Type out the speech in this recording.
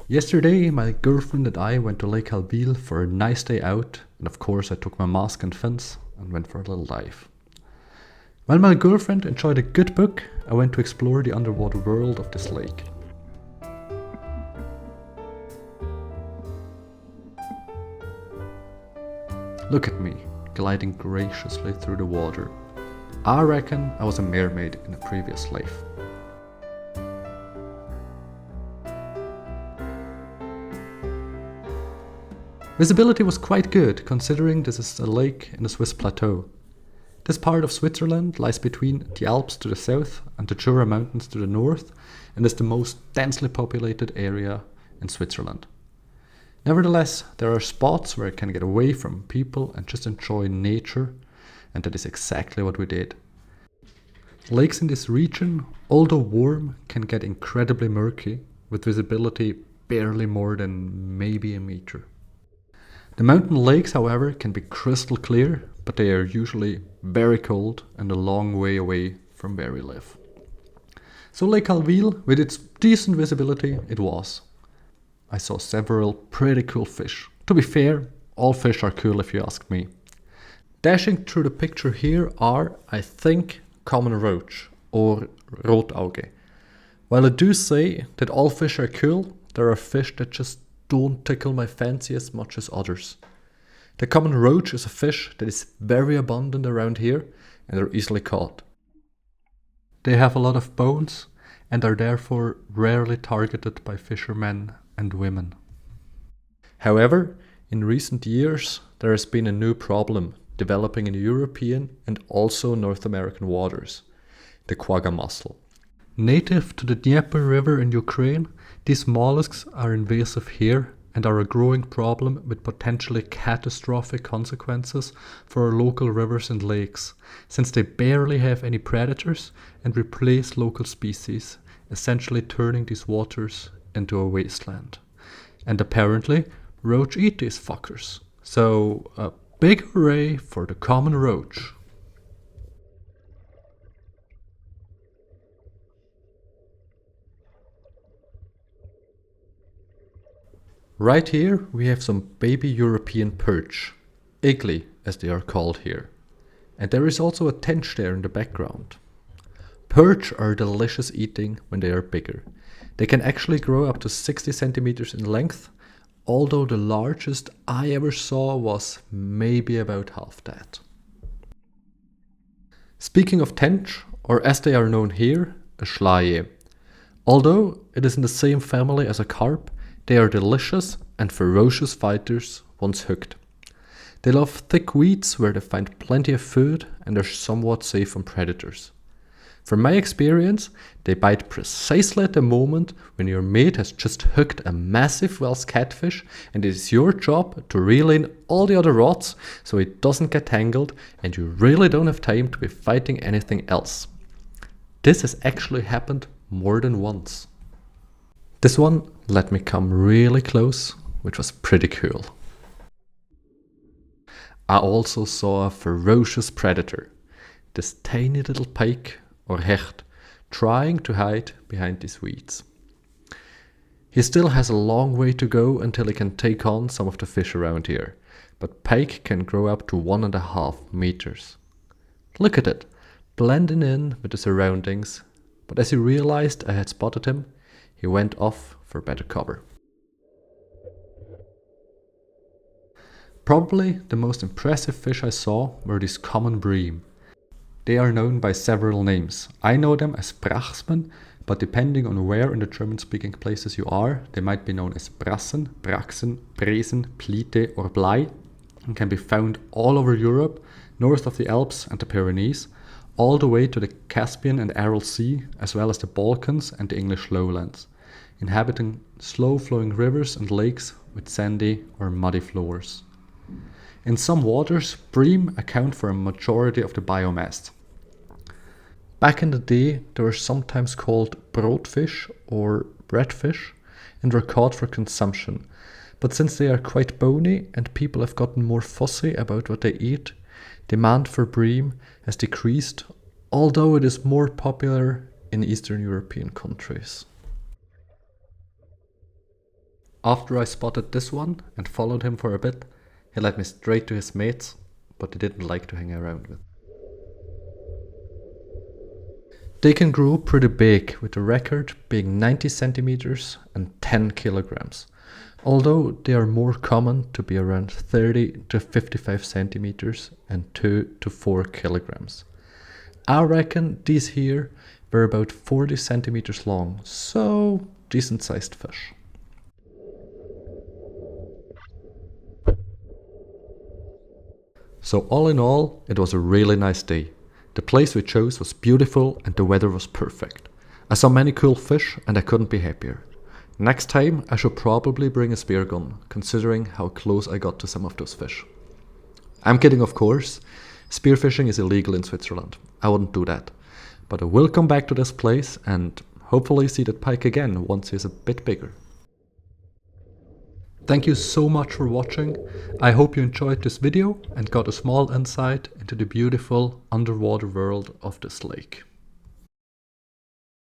Yesterday, my girlfriend and I went to Lake Hallwil for a nice day out, and of course I took my mask and fins and went for a little dive. While my girlfriend enjoyed a good book, I went to explore the underwater world of this lake. Look at me, gliding graciously through the water. I reckon I was a mermaid in a previous life. Visibility was quite good, considering this is a lake in the Swiss plateau. This part of Switzerland lies between the Alps to the south and the Jura Mountains to the north, and is the most densely populated area in Switzerland. Nevertheless, there are spots where I can get away from people and just enjoy nature, and that is exactly what we did. Lakes in this region, although warm, can get incredibly murky, with visibility barely more than maybe a meter. The mountain lakes, however, can be crystal clear, but they are usually very cold and a long way away from where we live. So Lake Hallwil, with its decent visibility, it was. I saw several pretty cool fish. To be fair, all fish are cool if you ask me. Dashing through the picture here are, I think, common roach or rotauge. While I do say that all fish are cool, there are fish that just don't tickle my fancy as much as others. The common roach is a fish that is very abundant around here and are easily caught. They have a lot of bones and are therefore rarely targeted by fishermen and women. However, in recent years there has been a new problem developing in European and also North American waters, the quagga mussel. Native to the Dnieper River in Ukraine, these mollusks are invasive here and are a growing problem with potentially catastrophic consequences for our local rivers and lakes, since they barely have any predators and replace local species, essentially turning these waters into a wasteland. And apparently, roach eat these fuckers. So, a big hooray for the common roach. Right here we have some baby European perch, igli as they are called here. And there is also a tench there in the background. Perch are delicious eating when they are bigger. They can actually grow up to 60 centimeters in length, although the largest I ever saw was maybe about half that. Speaking of tench, or as they are known here, a schleie. Although it is in the same family as a carp, they are delicious and ferocious fighters once hooked. They love thick weeds where they find plenty of food and are somewhat safe from predators. From my experience, they bite precisely at the moment when your mate has just hooked a massive Welsh catfish and it is your job to reel in all the other rods so it doesn't get tangled and you really don't have time to be fighting anything else. This has actually happened more than once. This one let me come really close, which was pretty cool. I also saw a ferocious predator, this tiny little pike or hecht, trying to hide behind these weeds. He still has a long way to go until he can take on some of the fish around here, but pike can grow up to 1.5 meters. Look at it, blending in with the surroundings, but as he realized I had spotted him, he went off for better cover. Probably the most impressive fish I saw were these common bream. They are known by several names. I know them as brachsmen, but depending on where in the German-speaking places you are, they might be known as brassen, braxen, bresen, plite or blei, and can be found all over Europe, north of the Alps and the Pyrenees, all the way to the Caspian and Aral Sea, as well as the Balkans and the English lowlands, inhabiting slow-flowing rivers and lakes with sandy or muddy floors. In some waters, bream account for a majority of the biomass. Back in the day, they were sometimes called broodfish or breadfish and were caught for consumption. But since they are quite bony and people have gotten more fussy about what they eat, demand for bream has decreased, although it is more popular in Eastern European countries. After I spotted this one and followed him for a bit, he led me straight to his mates, but he didn't like to hang around with. They can grow pretty big, with the record being 90 centimeters and 10 kilograms, although they are more common to be around 30 to 55 centimeters and 2 to 4 kilograms. I reckon these here were about 40 centimeters long, so decent sized fish. So all in all, it was a really nice day. The place we chose was beautiful and the weather was perfect. I saw many cool fish and I couldn't be happier. Next time I should probably bring a spear gun, considering how close I got to some of those fish. I'm kidding, of course. Spearfishing is illegal in Switzerland. I wouldn't do that. But I will come back to this place and hopefully see that pike again once he's a bit bigger. Thank you so much for watching. I hope you enjoyed this video and got a small insight into the beautiful underwater world of this lake.